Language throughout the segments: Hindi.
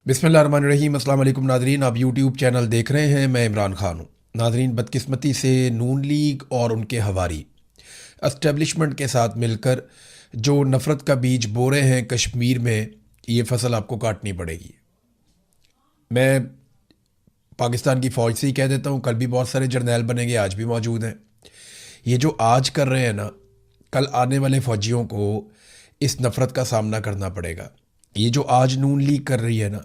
बिस्मिल्लाहिर्रहमानिर्रहीम। अस्सलाम वालेकुम नाजरीन, आप यूट्यूब चैनल देख रहे हैं। मैं इमरान खान हूँ। नाजरीन, बदकिस्मती से नून लीग और उनके हवारी एस्टेब्लिशमेंट के साथ मिलकर जो नफ़रत का बीज बो रहे हैं कश्मीर में, ये फसल आपको काटनी पड़ेगी। मैं पाकिस्तान की फ़ौज से ही कह देता हूँ, कल भी बहुत सारे जर्नैल बनेंगे, आज भी मौजूद हैं। ये जो आज कर रहे हैं ना, कल आने वाले फ़ौजियों को इस नफ़रत का सामना करना पड़ेगा। ये जो आज नून लीग कर रही है ना,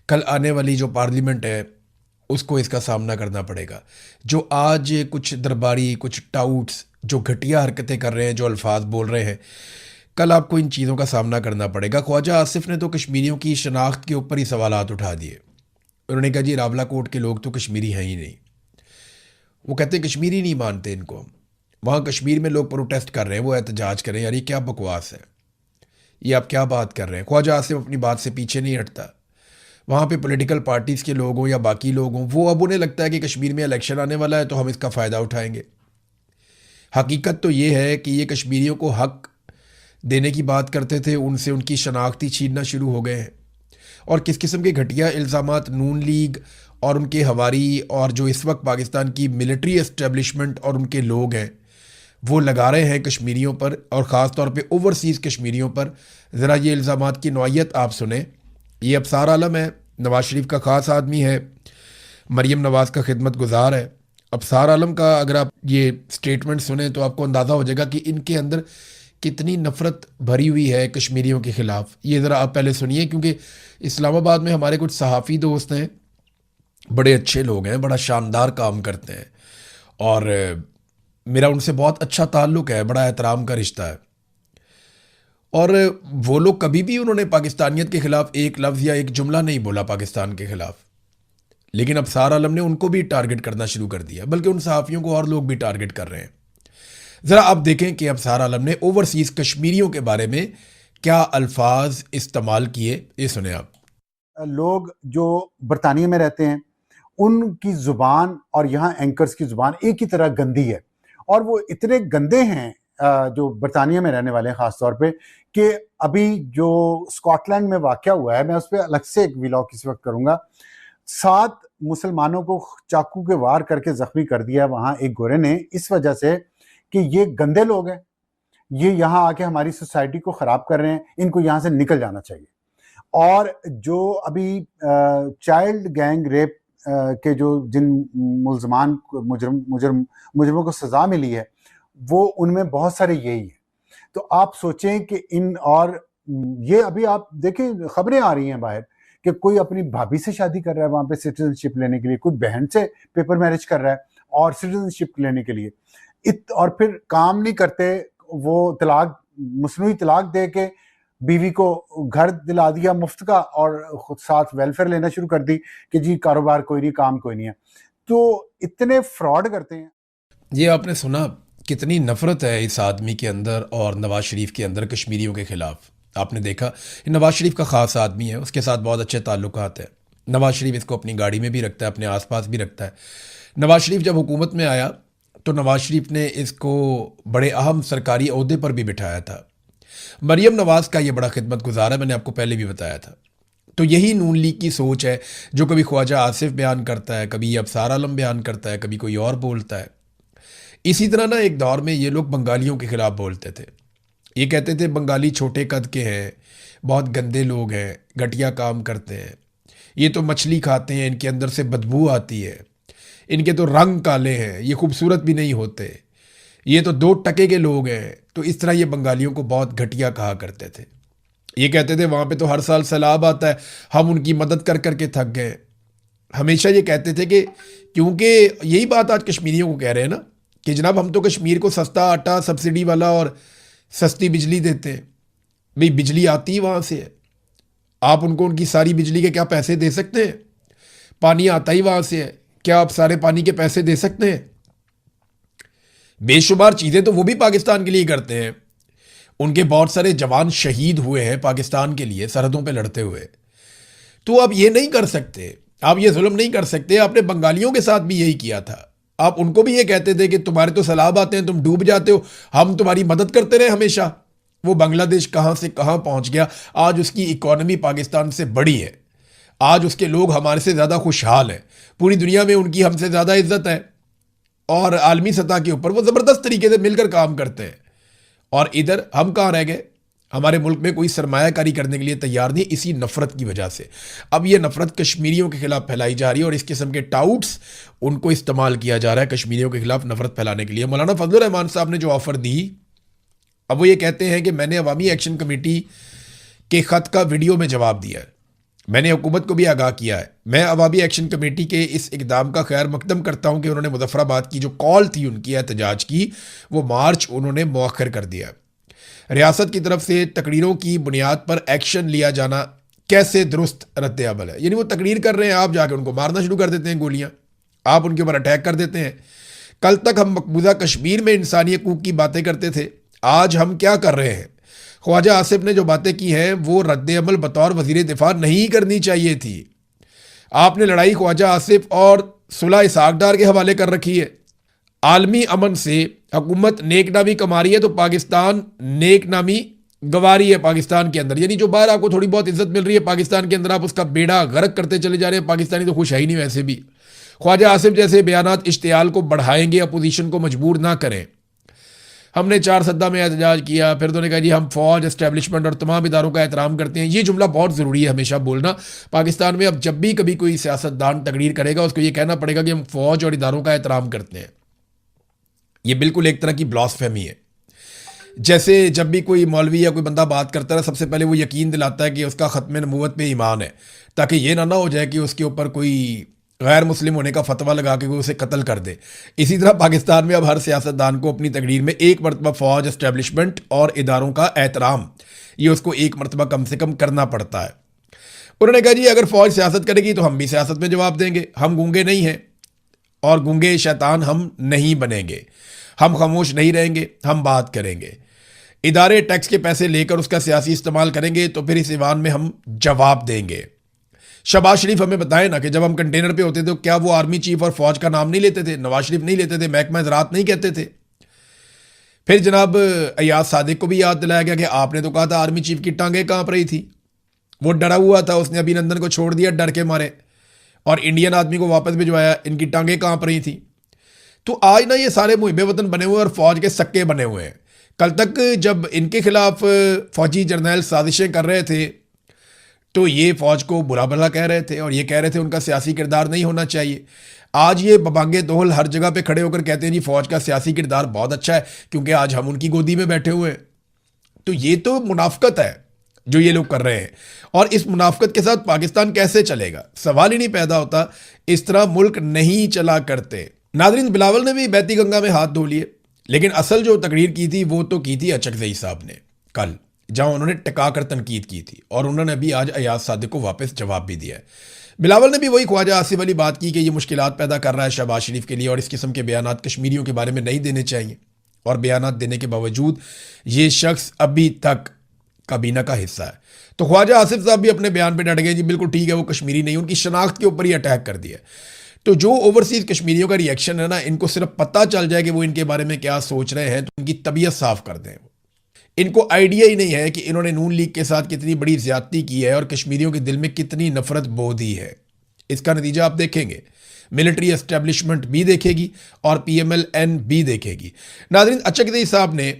कल आने वाली जो पार्लियामेंट है उसको इसका सामना करना पड़ेगा। जो आज कुछ दरबारी, कुछ टाउट्स जो घटिया हरकतें कर रहे हैं, जो अल्फाज बोल रहे हैं, कल आपको इन चीज़ों का सामना करना पड़ेगा। ख्वाजा आसिफ ने तो कश्मीरियों की शनाख्त के ऊपर ही सवालात उठा दिए। उन्होंने कहा जी रावला कोट के लोग तो कश्मीरी हैं ही नहीं। वो कहते हैं कश्मीरी नहीं मानते इनको हम। वहाँ कश्मीर में लोग प्रोटेस्ट कर रहे हैं, वो एहतजाज कर रहे हैं। यार ये क्या बकवास है, ये आप क्या बात कर रहे हैं। ख्वाजा आसिफ अपनी बात से पीछे नहीं हटता। वहाँ पे पॉलिटिकल पार्टीज़ के लोग हों या बाकी लोग हों, वो अब उन्हें लगता है कि कश्मीर में इलेक्शन आने वाला है तो हम इसका फ़ायदा उठाएंगे। हकीकत तो ये है कि ये कश्मीरियों को हक देने की बात करते थे, उनसे उनकी शनाख्ती छीनना शुरू हो गए हैं। और किस किस्म के घटिया इल्ज़ामात नून लीग और उनके हवारी और जो इस वक्त पाकिस्तान की मिलिट्री एस्टेब्लिशमेंट और उनके लोग हैं वो लगा रहे हैं कश्मीरियों पर, और ख़ास तौर पे ओवरसीज़ कश्मीरियों पर। ज़रा ये इल्ज़ामात की नौइयत आप सुने। ये अबसार आलम है, नवाज़ शरीफ का ख़ास आदमी है, मरीम नवाज़ का खिदमत गुजार है। अबसार आलम का अगर आप ये स्टेटमेंट सुने तो आपको अंदाज़ा हो जाएगा कि इनके अंदर कितनी नफ़रत भरी हुई है कश्मीरियों के ख़िलाफ़। ये ज़रा आप पहले सुनिए, क्योंकि इस्लामाबाद में हमारे कुछ सहाफ़ी दोस्त हैं, बड़े अच्छे लोग हैं, बड़ा शानदार काम करते हैं, और मेरा उनसे बहुत अच्छा ताल्लुक़ है, बड़ा एहतराम का रिश्ता है। और वो लोग कभी भी उन्होंने पाकिस्तानियत के ख़िलाफ़ एक लफ्ज़ या एक जुमला नहीं बोला पाकिस्तान के ख़िलाफ़। लेकिन अब सार आलम ने उनको भी टारगेट करना शुरू कर दिया, बल्कि उन सहाफ़ियों को और लोग भी टारगेट कर रहे हैं। ज़रा आप देखें कि अब सार आलम ने ओवरसीज़ कश्मीरियों के बारे में क्या अल्फाज इस्तेमाल किए, ये सुने आप। लोग जो बरतानिया में रहते हैं उनकी जुबान और यहाँ एंकर्स की जुबान एक ही तरह गंदी है, और वो इतने गंदे हैं जो बरतानिया में रहने वाले हैं खास तौर पे, कि अभी जो स्कॉटलैंड में वाक़या हुआ है, मैं उस पर अलग से एक व्लॉग इस वक्त करूंगा। 7 मुसलमानों को चाकू के वार करके जख्मी कर दिया वहां एक गोरे ने, इस वजह से कि ये गंदे लोग हैं, ये यहाँ आके हमारी सोसाइटी को खराब कर रहे हैं, इनको यहाँ से निकल जाना चाहिए। और जो अभी चाइल्ड गैंग रेप के जो जिन मुल्जमान मुजरमों को सजा मिली है, वो उनमें बहुत सारे यही है। तो आप सोचें कि इन, और ये अभी आप देखें खबरें आ रही हैं बाहर कि कोई अपनी भाभी से शादी कर रहा है वहां पे सिटीजनशिप लेने के लिए, कोई बहन से पेपर मैरिज कर रहा है और सिटीजनशिप लेने के लिए, और फिर काम नहीं करते, वो तलाक, मसनूई तलाक दे के बीवी को घर दिला दिया मुफ्त का, और खुद साथ वेलफेयर लेना शुरू कर दी कि जी कारोबार कोई नहीं, काम कोई नहीं है। तो इतने फ्रॉड करते हैं। ये आपने सुना कितनी नफ़रत है इस आदमी के अंदर और नवाज़ शरीफ के अंदर कश्मीरियों के ख़िलाफ़। आपने देखा, ये नवाज़ शरीफ का ख़ास आदमी है, उसके साथ बहुत अच्छे ताल्लुकात हैं। नवाज़ शरीफ इसको अपनी गाड़ी में भी रखता है, अपने आसपास भी रखता है। नवाज़ शरीफ जब हुकूमत में आया तो नवाज़ शरीफ ने इसको बड़े अहम सरकारी ओहदे पर भी बिठाया था। मरीम नवाज़ का ये बड़ा खिदमत गुजार है, मैंने आपको पहले भी बताया था। तो यही नून लीग की सोच है, जो कभी ख्वाजा आसिफ बयान करता है, कभी अबसार आलम बयान करता है, कभी कोई और बोलता है। इसी तरह ना एक दौर में ये लोग बंगालियों के ख़िलाफ़ बोलते थे। ये कहते थे बंगाली छोटे कद के हैं, बहुत गंदे लोग हैं, घटिया काम करते हैं, ये तो मछली खाते हैं, इनके अंदर से बदबू आती है, इनके तो रंग काले हैं, ये खूबसूरत भी नहीं होते, ये तो 2 टके के लोग हैं। तो इस तरह ये बंगालियों को बहुत घटिया कहा करते थे। ये कहते थे वहाँ पे तो हर साल सैलाब आता है, हम उनकी मदद कर करके थक गए। हमेशा ये कहते थे कि, क्योंकि यही बात आज कश्मीरियों को कह रहे हैं ना कि जनाब हम तो कश्मीर को सस्ता आटा, सब्सिडी वाला और सस्ती बिजली देते हैं। भाई बिजली आती ही वहाँ से है, आप उनको उनकी सारी बिजली के क्या पैसे दे सकते हैं? पानी आता ही वहाँ से है, क्या आप सारे पानी के पैसे दे सकते हैं? बेशुमार चीज़ें तो वो भी पाकिस्तान के लिए करते हैं। उनके बहुत सारे जवान शहीद हुए हैं पाकिस्तान के लिए सरहदों पे लड़ते हुए। तो आप ये नहीं कर सकते, आप ये जुल्म नहीं कर सकते। आपने बंगालियों के साथ भी यही किया था। आप उनको भी ये कहते थे कि तुम्हारे तो सैलाब आते हैं, तुम डूब जाते हो, हम तुम्हारी मदद करते रहे हमेशा। वो बांग्लादेश कहाँ से कहाँ पहुँच गया, आज उसकी इकॉनमी पाकिस्तान से बड़ी है। आज उसके लोग हमारे से ज़्यादा खुशहाल हैं, पूरी दुनिया में उनकी हमसे ज़्यादा इज्जत है और आलमी सतह के ऊपर वो ज़बरदस्त तरीके से मिलकर काम करते हैं। और इधर हम कहाँ रह गए? हमारे मुल्क में कोई सरमायाकारी करने के लिए तैयार नहीं, इसी नफरत की वजह से। अब ये नफरत कश्मीरियों के खिलाफ फैलाई जा रही है और इस किस्म के टाउट्स उनको इस्तेमाल किया जा रहा है कश्मीरियों के खिलाफ नफरत फैलाने के लिए। मौलाना फजलुर रहमान साहब ने जो ऑफर दी, अब वो ये कहते हैं कि मैंने अवामी एक्शन कमेटी के खत का वीडियो में जवाब दिया है, मैंने हुकूमत को भी आगाह किया है। मैं अवामी एक्शन कमेटी के इस इकदाम का खैर मकदम करता हूं कि उन्होंने मुजफ्फराबाद की जो कॉल थी उनकी एहतजाज की, वो मार्च उन्होंने मौखर कर दिया। रियासत की तरफ से तकरीरों की बुनियाद पर एक्शन लिया जाना कैसे दुरुस्त रद्द अमल है? यानी वो तकरीर कर रहे हैं, आप जाके उनको मारना शुरू कर देते हैं गोलियां, आप उनके ऊपर अटैक कर देते हैं। कल तक हम मकबूजा कश्मीर में इंसानी हकूक की बातें करते थे, आज हम क्या कर रहे हैं? ख्वाजा आसिफ ने जो बातें की हैं वो रद्द अमल बतौर वजीर दिफा नहीं करनी चाहिए थी। आपने लड़ाई ख्वाजा आसिफ और सुलह इसहाक डार के हवाले कर रखी है। आलमी अमन से हुकूमत नेकनामी कमा रही है तो पाकिस्तान नेकनामी गंवा रही है पाकिस्तान के अंदर। यानी जो बाहर आपको थोड़ी बहुत इज्जत मिल रही है पाकिस्तान के अंदर, आप उसका बेड़ा गर्क करते चले जा रहे हैं। पाकिस्तानी तो खुश है ही नहीं वैसे भी। ख्वाजा आसिफ जैसे बयानात इश्तियाल को बढ़ाएंगे, अपोजिशन को मजबूर ना करें। हमने 4 सद्दा में एहतजाज किया, फिर तो ने कहा जी हम फौज, एस्टेब्लिशमेंट और तमाम इदारों का एहतराम करते हैं। ये जुमला बहुत ज़रूरी है हमेशा बोलना पाकिस्तान में। अब जब भी कभी कोई सियासतदान तकरीर करेगा उसको ये कहना पड़ेगा कि हम फौज और इदारों का एहतराम करते हैं। ये बिल्कुल एक तरह की ब्लास्फेमी है। जैसे जब भी कोई मौलवी या कोई बंदा बात करता है, सबसे पहले वो यकीन दिलाता है कि उसका ख़त्म नबूवत पे ईमान है, ताकि ये ना हो जाए कि उसके ऊपर कोई गैर मुस्लिम होने का फतवा लगा के उसे कत्ल कर दे। इसी तरह पाकिस्तान में अब हर सियासतदान को अपनी तकरीर में एक मरतबा फौज, एस्टेब्लिशमेंट और इदारों का एहतराम, ये उसको एक मरतबा कम से कम करना पड़ता है। उन्होंने कहा जी अगर फौज सियासत करेगी तो हम भी सियासत में जवाब देंगे, हम गूंगे नहीं हैं और गूंगे शैतान हम नहीं बनेंगे, हम खामोश नहीं रहेंगे, हम बात करेंगे। इदारे टैक्स के पैसे लेकर उसका सियासी इस्तेमाल करेंगे तो फिर इस ईवान में हम जवाब देंगे। शहबाज शरीफ हमें बताए ना कि जब हम कंटेनर पे होते थे तो क्या वो आर्मी चीफ और फौज का नाम नहीं लेते थे, नवाज शरीफ नहीं लेते थे, महकमा ज़राअत नहीं कहते थे। फिर जनाब अयाज सादिक को भी याद दिलाया गया कि आपने तो कहा था आर्मी चीफ की टांगें कांप रही थी, वो डरा हुआ था, उसने अभिनंदन को छोड़ दिया डर के मारे और इंडियन आदमी को वापस भिजवाया, इनकी टांगें कांप रही थी। तो आज ना ये सारे मुहिब वतन बने हुए और फौज के सक्के बने हुए हैं। कल तक जब इनके खिलाफ फौजी जर्नैल साजिशें कर रहे थे तो ये फौज को बुरा भला कह रहे थे और ये कह रहे थे उनका सियासी किरदार नहीं होना चाहिए। आज ये बबांगे दोहल हर जगह पे खड़े होकर कहते हैं जी फौज का सियासी किरदार बहुत अच्छा है क्योंकि आज हम उनकी गोदी में बैठे हुए हैं। तो ये तो मुनाफकत है जो ये लोग कर रहे हैं और इस मुनाफकत के साथ पाकिस्तान कैसे चलेगा, सवाल ही नहीं पैदा होता। इस तरह मुल्क नहीं चला करते। नाज़रीन, बिलावल ने भी बहती गंगा में हाथ धो लिए, लेकिन असल जो तकरीर की थी वो तो की थी अचकज़ई साहब ने कल, जहां उन्होंने टिकाकर तनकीद की थी और उन्होंने अभी आज अयाज सादिक को वापस जवाब भी दिया है। बिलावल ने भी वही ख्वाजा आसिफ वाली बात की कि ये मुश्किलात पैदा कर रहा है शहबाज शरीफ के लिए और इस किस्म के बयानात कश्मीरियों के बारे में नहीं देने चाहिए और बयानात देने के बावजूद ये शख्स अभी तक काबीना का हिस्सा है। तो ख्वाजा आसिफ साहब भी अपने बयान पर डट गए, जी बिल्कुल ठीक है वो कश्मीरी नहीं, उनकी शनाख्त के ऊपर ही अटैक कर दिया। तो जो ओवरसीज़ कश्मीरियों का रिएक्शन है ना, इनको सिर्फ पता चल जाए कि वो इनके बारे में क्या सोच रहे हैं तो उनकी तबीयत साफ कर दें। इनको आइडिया ही नहीं है कि इन्होंने नून लीग के साथ कितनी बड़ी ज्यादती की है और कश्मीरियों के दिल में कितनी नफरत बो दी है। इसका नतीजा आप देखेंगे, मिलिट्री एस्टेब्लिशमेंट भी देखेगी और PMLN भी देखेगी। नाज़रीन, अचकज़ई साहब ने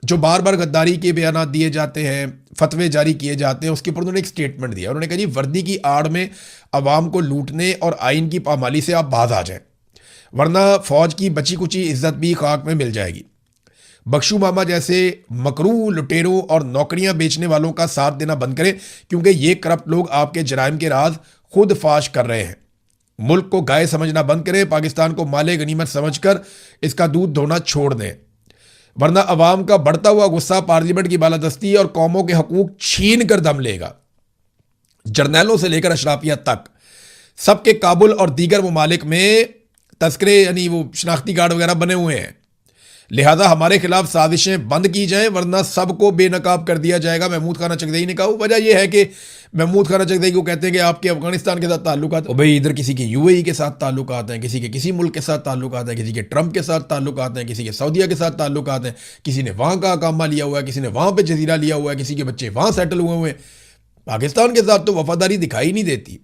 जो बार बार गद्दारी के बयान दिए जाते हैं, फतवे जारी किए जाते हैं, उसके ऊपर उन्होंने एक स्टेटमेंट दिया। उन्होंने कहा जी वर्दी की आड़ में अवाम को लूटने और आइन की पामाली से आप बाज आ जाएं, वरना फौज की बची कुची इज्जत भी खाक में मिल जाएगी। बख्शू मामा जैसे मकरू लुटेरों और नौकरियां बेचने वालों का साथ देना बंद करें क्योंकि ये करप्ट लोग आपके जराइम के राज खुद फाश कर रहे हैं। मुल्क को गाय समझना बंद करें, पाकिस्तान को माले गनीमत समझकर इसका दूध धोना छोड़ दें, वरना अवाम का बढ़ता हुआ गुस्सा पार्लियामेंट की बालादस्ती और कौमों के हकूक छीन कर दम लेगा। जर्नैलों से लेकर अशराफिया तक सबके काबुल और दीगर ममालिक में तस्करे यानी वो शनाख्ती कार्ड वगैरह बने हुए हैं। लिहाजा हमारे खिलाफ साजिशें बंद की जाएं वरना सबको बेनकाब कर दिया जाएगा। महमूद खान अचकज़ई ने कहा। वजह यह है कि महमूद खान अचकज़ई को कहते हैं कि आपके अफगानिस्तान के साथ ताल्लुकात, भाई इधर किसी के UAE के साथ ताल्लुकात हैं, किसी के किसी मुल्क के साथ ताल्लुकात हैं, किसी के ट्रंप के साथ ताल्लुकात हैं, किसी के सऊदीया के साथ ताल्लुकात हैं, किसी ने वहाँ का अकामा लिया हुआ है, किसी ने वहाँ पर जजीरा लिया हुआ है, किसी के बच्चे वहाँ सेटल हुए हुए हैं। पाकिस्तान के साथ तो वफादारी दिखाई नहीं देती।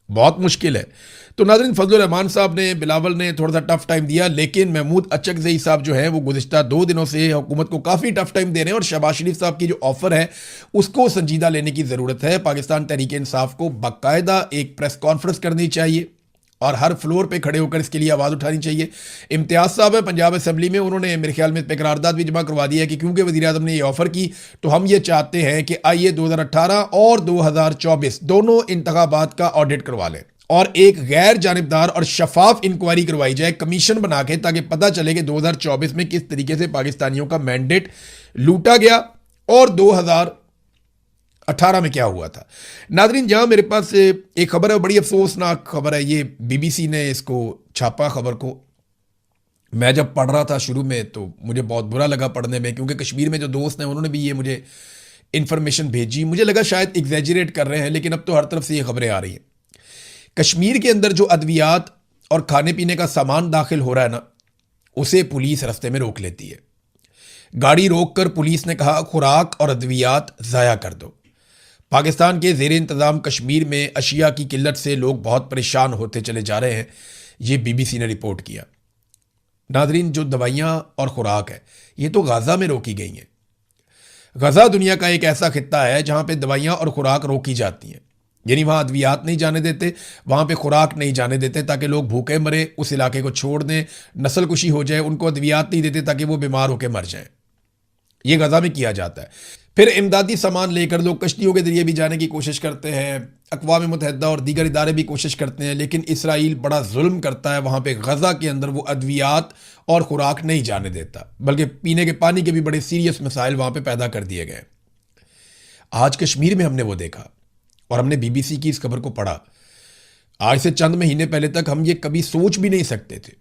बहुत मुश्किल है। तो नाज़रीन, फजलुर रहमान साहब ने, बिलावल ने थोड़ा सा टफ टाइम दिया, लेकिन महमूद अचकज़ई साहब जो हैं वो गुज़िश्ता 2 दिनों से हुकूमत को काफ़ी टफ टाइम दे रहे हैं और शहबाज शरीफ साहब की जो ऑफ़र है उसको संजीदा लेने की ज़रूरत है। पाकिस्तान तहरीक इंसाफ को बाकायदा एक प्रेस कॉन्फ्रेंस करनी चाहिए और हर फ्लोर पे खड़े होकर इसके लिए आवाज़ उठानी चाहिए। इम्तियाज़ साहब हैं पंजाब असम्बली में, उन्होंने मेरे ख्याल में इस पर करारदाद भी जमा करवा दिया है कि क्योंकि वज़ीर आज़म ने ये ऑफ़र की तो हम ये चाहते हैं कि आइए 2018 और 2024 दोनों इंतखाबात का ऑडिट करवा लें और एक गैर जानिबदार और शफाफ इंक्वायरी करवाई जाए कमीशन बना के, ताकि पता चले कि 2024 में किस तरीके से पाकिस्तानियों का मैंडेट लूटा गया और 2018 में क्या हुआ था। नादरीन, जहां मेरे पास एक खबर है, बड़ी अफसोसनाक खबर है, ये बीबीसी ने इसको छापा खबर को। मैं जब पढ़ रहा था शुरू में तो मुझे बहुत बुरा लगा पढ़ने में, क्योंकि कश्मीर में जो दोस्त हैं उन्होंने भी ये मुझे इन्फॉर्मेशन भेजी। मुझे लगा शायद एग्जैजरेट कर रहे हैं, लेकिन अब तो हर तरफ से ये खबरें आ रही हैं। कश्मीर के अंदर जो अद्वियात और खाने पीने का सामान दाखिल हो रहा है ना, उसे पुलिस रास्ते में रोक लेती है। गाड़ी रोककर पुलिस ने कहा खुराक और अद्वियात ज़ाया कर दो। पाकिस्तान के ज़ेर इंतज़ाम कश्मीर में अशिया की किल्लत से लोग बहुत परेशान होते चले जा रहे हैं, ये बीबीसी ने रिपोर्ट किया। नादरीन, जो दवाइयाँ और खुराक है ये तो गाज़ा में रोकी गई हैं। गाज़ा दुनिया का एक ऐसा खित्ता है जहाँ पे दवाइयाँ और खुराक रोकी जाती हैं, यानी वहाँ अद्वियात नहीं जाने देते, वहाँ पे खुराक नहीं जाने देते ताकि लोग भूखे मरे, उस इलाके को छोड़ दें, नस्ल कुशी हो जाए। उनको अद्वियात नहीं देते ताकि वो बीमार होकर मर जाएं। ये गज़ा में किया जाता है। फिर इमदादी सामान लेकर लोग कश्तियों के जरिए भी जाने की कोशिश करते हैं, अक़वाम मुत्तहिदा और दीगर इदारे भी कोशिश करते हैं, लेकिन इसराइल बड़ा जुल्म करता है। वहाँ पे गज़ा के अंदर वो अद्वियात और खुराक नहीं जाने देता, बल्कि पीने के पानी के भी बड़े सीरियस मसाइल वहाँ पे पैदा कर दिए गए। आज कश्मीर में हमने वो देखा और हमने बीबीसी की इस खबर को पढ़ा। आज से चंद महीने पहले तक हम ये कभी सोच भी नहीं सकते थे,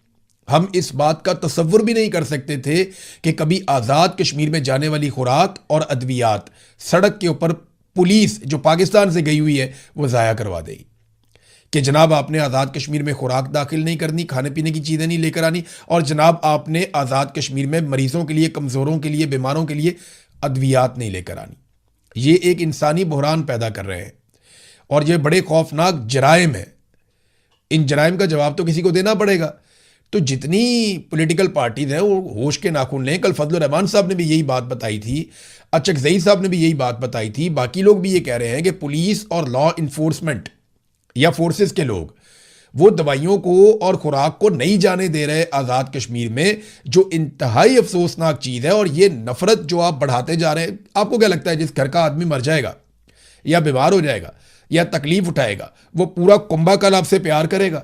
हम इस बात का तसव्वुर भी नहीं कर सकते थे कि कभी आज़ाद कश्मीर में जाने वाली खुराक और अद्वियात सड़क के ऊपर पुलिस जो पाकिस्तान से गई हुई है वो ज़ाया करवा देगी कि जनाब आपने आज़ाद कश्मीर में खुराक दाखिल नहीं करनी, खाने पीने की चीज़ें नहीं लेकर आनी, और जनाब आपने आज़ाद कश्मीर में मरीज़ों के लिए, कमज़ोरों के लिए, बीमारों के लिए अद्वियात नहीं लेकर आनी। ये एक इंसानी बहरान पैदा कर रहे हैं और ये बड़े खौफनाक जराइम है। इन जराइम का जवाब तो किसी को देना पड़ेगा। तो जितनी पॉलिटिकल पार्टीज हैं वो होश के नाखून लें। कल फजलुर रहमान साहब ने भी यही बात बताई थी, अचकज़ई साहब ने भी यही बात बताई थी, बाकी लोग भी ये कह रहे हैं कि पुलिस और लॉ इन्फोर्समेंट या फोर्सेस के लोग वो दवाइयों को और खुराक को नहीं जाने दे रहे आज़ाद कश्मीर में, जो इंतहाई अफसोसनाक चीज़ है। और ये नफरत जो आप बढ़ाते जा रहे हैं, आपको क्या लगता है जिस घर का आदमी मर जाएगा या बीमार हो जाएगा या तकलीफ उठाएगा वो पूरा कुंभा कल आपसे प्यार करेगा?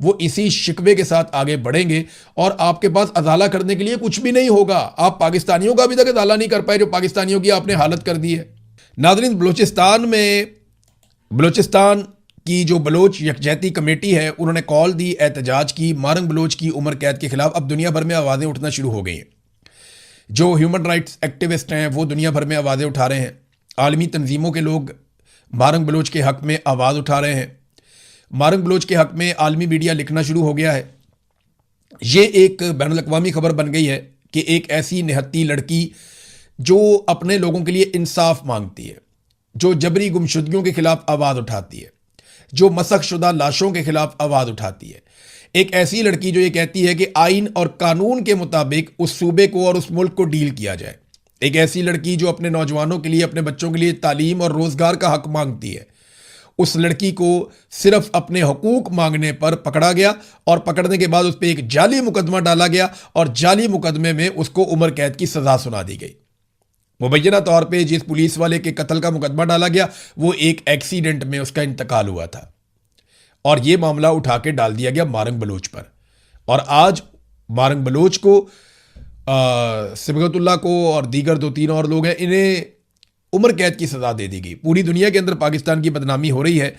वो इसी शिकवे के साथ आगे बढ़ेंगे और आपके पास अजाला करने के लिए कुछ भी नहीं होगा। आप पाकिस्तानियों का अभी तक अजाला नहीं कर पाए जो पाकिस्तानियों की आपने हालत कर दी है। नाज़रीन, बलूचिस्तान की जो बलोच यकजहती कमेटी है उन्होंने कॉल दी एहतजाज की। मारंग बलोच की उम्र कैद के खिलाफ अब दुनिया भर में आवाज़ें उठना शुरू हो गई हैं। जो ह्यूमन राइट्स एक्टिविस्ट हैं वो दुनिया भर में आवाज़ें उठा रहे हैं। आलमी तंजीमों के लोग मारंग बलोच के हक़ में आवाज़ उठा रहे हैं। मारंग बलोच के हक़ में आलमी मीडिया लिखना शुरू हो गया है। ये एक बैनुल अक़वामी खबर बन गई है कि एक ऐसी निहत्ती लड़की जो अपने लोगों के लिए इंसाफ मांगती है, जो जबरी गुमशुदगियों के खिलाफ आवाज़ उठाती है, जो मसख शुदा लाशों के खिलाफ आवाज़ उठाती है, एक ऐसी लड़की जो ये कहती है कि आइन और कानून के मुताबिक उस सूबे को और उस मुल्क को डील किया जाए, एक ऐसी लड़की जो अपने नौजवानों के लिए, अपने बच्चों के लिए तालीम और रोज़गार का हक़ मांगती है, उस लड़की को सिर्फ अपने हकूक मांगने पर पकड़ा गया और पकड़ने के बाद उस पर एक जाली मुकदमा डाला गया और जाली मुकदमे में उसको उम्र कैद की सज़ा सुना दी गई। मुबैना तौर पे जिस पुलिस वाले के कत्ल का मुकदमा डाला गया वो एक एक्सीडेंट में उसका इंतकाल हुआ था और ये मामला उठा के डाल दिया गया मारंग बलोच पर। और आज मारंग बलोच को, सिबगतुल्लाह को और दीगर 2-3 और लोग हैं, इन्हें उम्र कैद की सज़ा दे दी गई। पूरी दुनिया के अंदर पाकिस्तान की बदनामी हो रही है,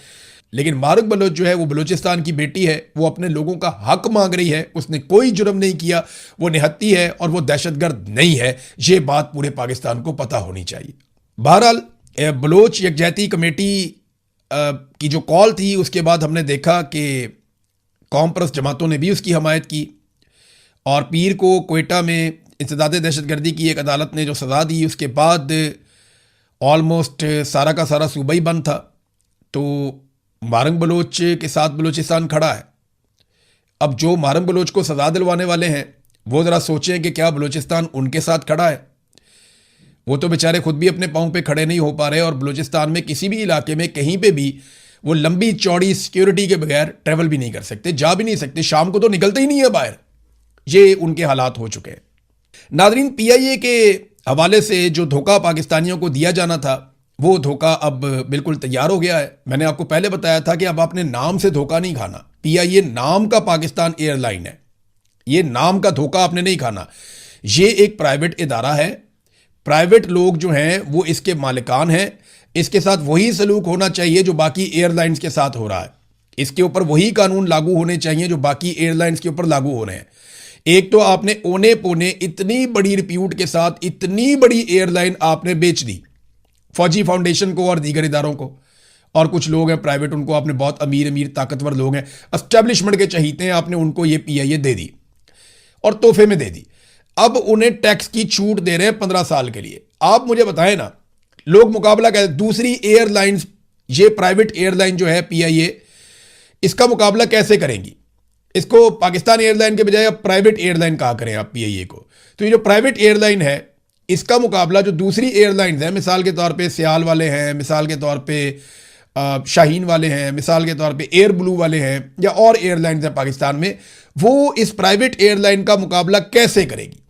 लेकिन मारंग बलोच जो है वो बलूचिस्तान की बेटी है, वो अपने लोगों का हक मांग रही है। उसने कोई जुर्म नहीं किया, वो निहत्ती है और वो दहशतगर्द नहीं है। ये बात पूरे पाकिस्तान को पता होनी चाहिए। बहरहाल बलोच यकजहती कमेटी की जो कॉल थी उसके बाद हमने देखा कि कौम परस्त जमातों ने भी उसकी हमायत की और पीर को कोयटा में इंसदाद दहशतगर्दी की एक अदालत ने जो सज़ा दी उसके बाद ऑलमोस्ट सारा का सारा सूबा ही बंद था। तो मारंग बलोच के साथ बलूचिस्तान खड़ा है। अब जो मारंग बलोच को सजा दिलवाने वाले हैं वो ज़रा सोचें कि क्या बलूचिस्तान उनके साथ खड़ा है। वो तो बेचारे खुद भी अपने पाँव पे खड़े नहीं हो पा रहे और बलूचिस्तान में किसी भी इलाके में कहीं पे भी वो लंबी चौड़ी सिक्योरिटी के बगैर ट्रैवल भी नहीं कर सकते, जा भी नहीं सकते, शाम को तो निकलते ही नहीं है बाहर। ये उनके हालात हो चुके हैं। नादरीन, पीआईए के हवाले से जो धोखा पाकिस्तानियों को दिया जाना था वो धोखा अब बिल्कुल तैयार हो गया है। मैंने आपको पहले बताया था कि अब आपने नाम से धोखा नहीं खाना। पीआईए नाम का पाकिस्तान एयरलाइन है, ये नाम का धोखा आपने नहीं खाना। ये एक प्राइवेट इदारा है, प्राइवेट लोग जो हैं वो इसके मालिकान हैं। इसके साथ वही सलूक होना चाहिए जो बाकी एयरलाइंस के साथ हो रहा है। इसके ऊपर वही कानून लागू होने चाहिए जो बाकी एयरलाइंस के ऊपर लागू हो रहे हैं। एक तो आपने ओने पोने इतनी बड़ी रिप्यूट के साथ इतनी बड़ी एयरलाइन आपने बेच दी फौजी फाउंडेशन को और दीगर इदारों को, और कुछ लोग हैं प्राइवेट, उनको आपने बहुत अमीर अमीर ताकतवर लोग हैं, एस्टेब्लिशमेंट के चहीते हैं, आपने उनको ये पीआईए दे दी और तोहफे में दे दी। अब उन्हें टैक्स की छूट दे रहे हैं 15 साल के लिए। आप मुझे बताएं ना, लोग मुकाबला कहते, दूसरी एयरलाइंस, ये प्राइवेट एयरलाइन जो है पीआईए, इसका मुकाबला कैसे करेंगी? इसको पाकिस्तान एयरलाइन के बजाय अब प्राइवेट एयरलाइन कहा करें आप पीआईए को। तो ये जो प्राइवेट एयरलाइन है इसका मुकाबला जो दूसरी एयरलाइंस हैं, मिसाल के तौर पे सियाल वाले हैं, मिसाल के तौर पे शाहीन वाले हैं, मिसाल के तौर पे एयर ब्लू वाले हैं, या और एयरलाइंस हैं पाकिस्तान में, वो इस प्राइवेट एयरलाइन का मुकाबला कैसे करेगी?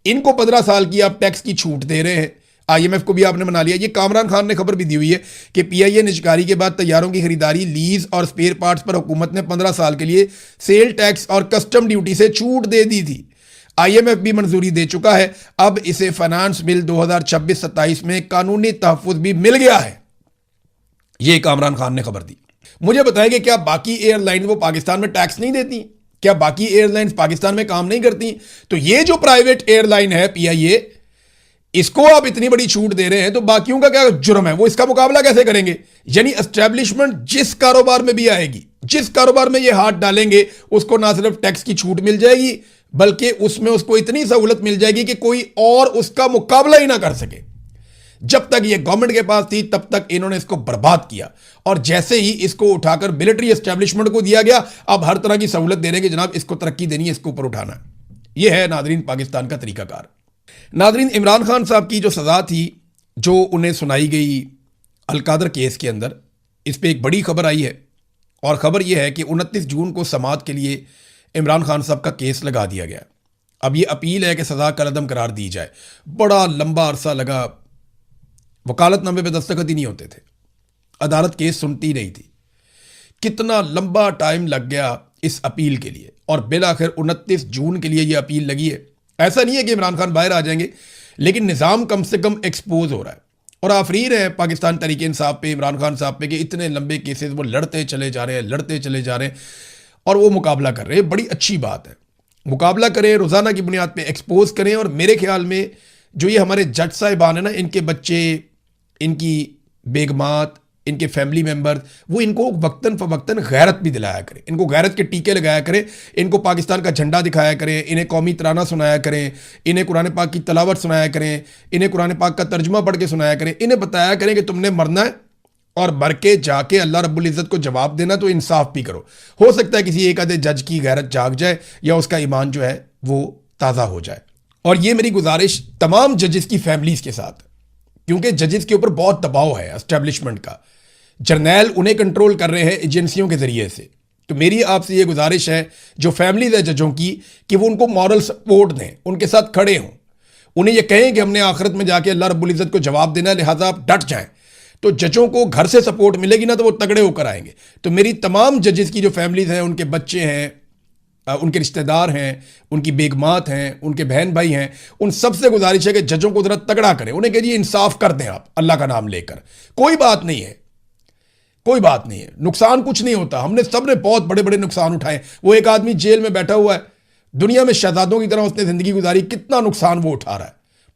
इनको 15 साल की आप टैक्स की छूट दे रहे हैं। आईएमएफ को भी आपने बना लिया। ये कामरान खान ने खबर भी दी हुई है कि पीआईए निजकारी के बाद तैयारों की खरीदारी, लीज और स्पेयर पार्ट्स पर हुकूमत ने 15 साल के लिए सेल टैक्स और कस्टम ड्यूटी से छूट दे दी थी। आईएमएफ भी मंजूरी दे चुका है। अब इसे फाइनेंस बिल 2026-27 में कानूनी तहफ्फुज भी मिल गया है। ये कामरान खान ने खबर दी। मुझे बताएं कि क्या बाकी एयरलाइन वो पाकिस्तान में टैक्स नहीं देती? क्या बाकी एयरलाइंस पाकिस्तान में काम नहीं करती? तो ये जो प्राइवेट एयरलाइन है पीआईए, इसको आप इतनी बड़ी छूट दे रहे हैं तो बाकियों का क्या जुर्म है? वो इसका मुकाबला कैसे करेंगे? यानी एस्टेब्लिशमेंट जिस कारोबार में भी आएगी, जिस कारोबार में ये हाथ डालेंगे, उसको ना सिर्फ टैक्स की छूट मिल जाएगी बल्कि उसमें उसको इतनी सहूलत मिल जाएगी कि कोई और उसका मुकाबला ही ना कर सके। जब तक ये गवर्नमेंट के पास थी तब तक इन्होंने इसको बर्बाद किया, और जैसे ही इसको उठाकर मिलिट्री एस्टेब्लिशमेंट को दिया गया, अब हर तरह की सहूलत दे रहे हैं कि जनाब इसको तरक्की देनी है, इसको ऊपर उठाना है। यह है नादरीन पाकिस्तान का तरीकाकार। नादरीन, इमरान खान साहब की जो सज़ा थी जो उन्हें सुनाई गई अलकादर केस के अंदर, इस पर एक बड़ी खबर आई है, और ख़बर यह है कि 29 जून को समाअत के लिए इमरान खान साहब का केस लगा दिया गया। अब ये अपील है कि सज़ा कलअदम करार दी जाए। बड़ा लंबा अरसा लगा, वकालतनामे पे दस्तखत ही नहीं होते थे, अदालत केस सुनती नहीं थी। कितना लंबा टाइम लग गया इस अपील के लिए, और बिलाखिर 29 जून के लिए ये अपील लगी है। ऐसा नहीं है कि इमरान खान बाहर आ जाएंगे, लेकिन निज़ाम कम से कम एक्सपोज हो रहा है, और आफरीन है पाकिस्तान तहरीक इंसाफ पे, इमरान खान साहब पे, कि इतने लंबे केसेस वो लड़ते चले जा रहे हैं, लड़ते चले जा रहे हैं, और वो मुकाबला कर रहे हैं। बड़ी अच्छी बात है, मुकाबला करें, रोज़ाना की बुनियाद पे एक्सपोज करें। और मेरे ख्याल में जो ये हमारे जज साहिबान है ना, इनके बच्चे, इनकी बेगमात, इनके फैमिली मेम्बर, वो इनको वक्तन फ़वक्तन गैरत भी दिलाया करें, इनको गैरत के टीके लगाया करें, इनको पाकिस्तान का झंडा दिखाया करें, इन्हें कौमी तराना सुनाया करें, इन्हें कुरान पाक की तलावत सुनाया करें, इन्हें कुरान पाक का तर्जुमा पढ़ के सुनाया करें, इन्हें बताया करें कि तुमने मरना है और मर के जाके अल्लाह रब्बुल इज़्ज़त को जवाब देना, तो इंसाफ भी करो। हो सकता है किसी एक आधे जज की गैरत जाग जाए या उसका ईमान जो है वो ताज़ा हो जाए। और ये मेरी गुजारिश तमाम जजेस की फैमिलीज़ के साथ, क्योंकि जजेस के ऊपर बहुत दबाव है एस्टेब्लिशमेंट का, जर्नैल उन्हें कंट्रोल कर रहे हैं एजेंसियों के ज़रिए से। तो मेरी आपसे ये गुजारिश है जो फैमिलीज़ है जजों की, कि वो उनको मॉरल सपोर्ट दें, उनके साथ खड़े हों, उन्हें ये कहें कि हमने आखिरत में जाके अल्लाह रब्बुल इज़्ज़त को जवाब देना है, लिहाजा आप डट जाएं। तो जजों को घर से सपोर्ट मिलेगी ना, तो वो तगड़े होकर आएंगे। तो मेरी तमाम जजेस की जो फैमिलीज़ हैं, उनके बच्चे हैं, उनके रिश्तेदार हैं, उनकी बेगमात हैं, उनके बहन भाई हैं, उन सबसे गुजारिश है कि जजों को ज़रा तगड़ा करें, उन्हें कहिए इंसाफ कर दें आप अल्लाह का नाम लेकर। कोई बात नहीं है, कोई बात नहीं है, नुकसान कुछ नहीं होता। हमने सब ने बहुत बड़े बड़े नुकसान उठाए। वो एक आदमी जेल में बैठा हुआ है, दुनिया में शहजादों की तरह उसने ज़िंदगी गुजारी, कितना नुकसान वो उठा रहा है।